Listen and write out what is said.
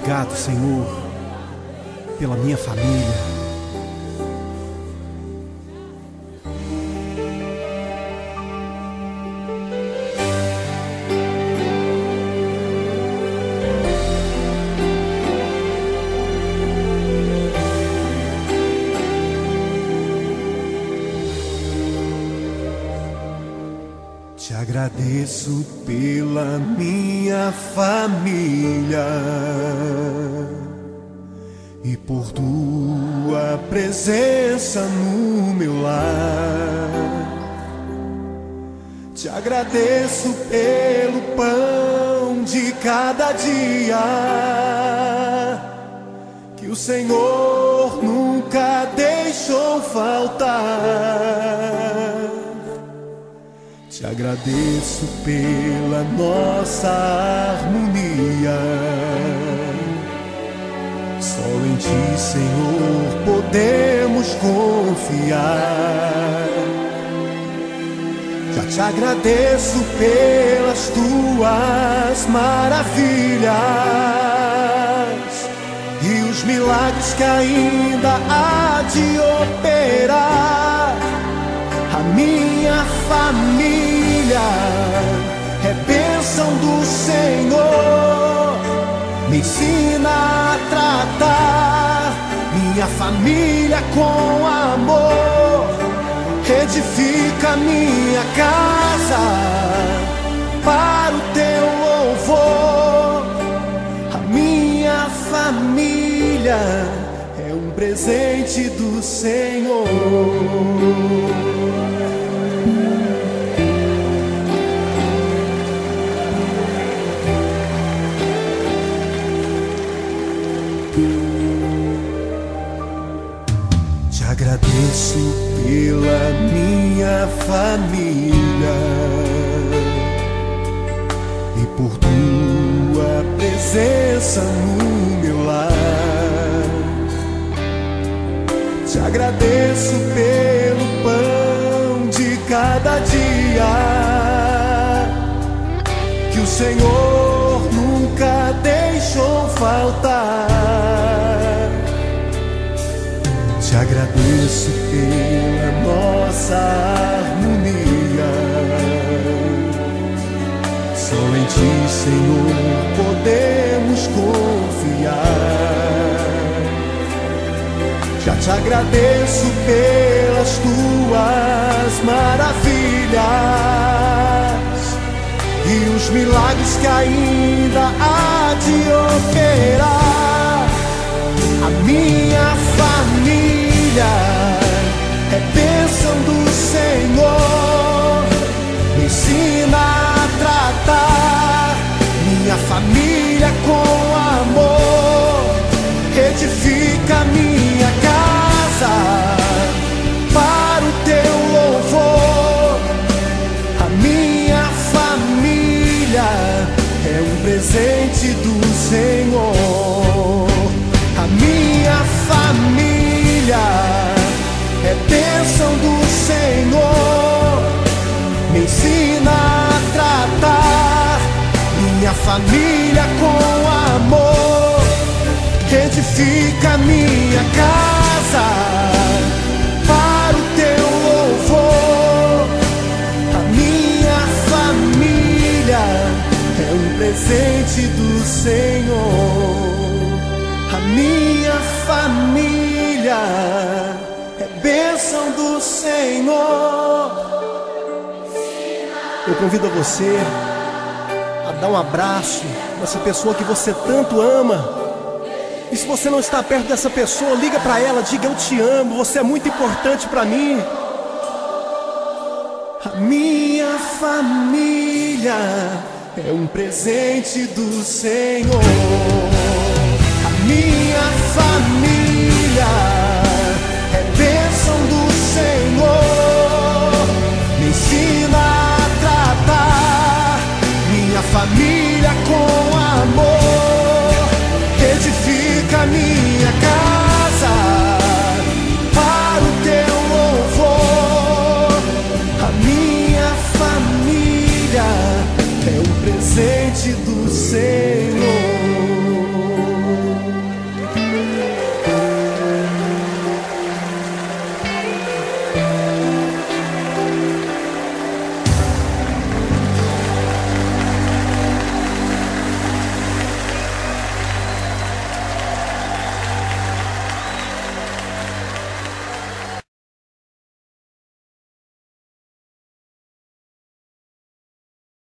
Obrigado, Senhor, pela minha família. Te agradeço pela minha família e por tua presença no meu lar. Te agradeço pelo pão de cada dia que o Senhor nunca deixou faltar. Te agradeço pela nossa harmonia. Só em Ti, Senhor, podemos confiar. Já te agradeço pelas Tuas maravilhas e os milagres que ainda há de operar. A minha família é bênção do Senhor. Me ensina a tratar minha família com amor. Edifica minha casa para o Teu louvor. A minha família é um presente do Senhor. Te agradeço pela minha família e por Tua presença no meu lar. Te agradeço pelo pão de cada dia que o Senhor nunca deixou faltar. Te agradeço pela nossa harmonia. Só em Ti, Senhor, podemos confiar. Já te agradeço pelas Tuas maravilhas e os milagres que ainda há de operar. A minha família é bênção do Senhor. Me ensina a tratar minha família com amor. Edifica minha casa para o Teu louvor. A minha família é um presente do Senhor. A minha família é bênção do Senhor. Me ensina a tratar minha família com amor. Edifica minha casa para o Teu louvor. A minha família é um presente do Senhor. A minha família é bênção do Senhor. Eu convido você a dar um abraço nessa pessoa que você tanto ama. E se você não está perto dessa pessoa, liga para ela, diga: eu te amo, você é muito importante para mim. A minha família é um presente do Senhor. A minha família é bênção do Senhor. Me ensina a tratar minha família com amor. Edifica minha casa para o Teu louvor. A minha família é um presente do Senhor.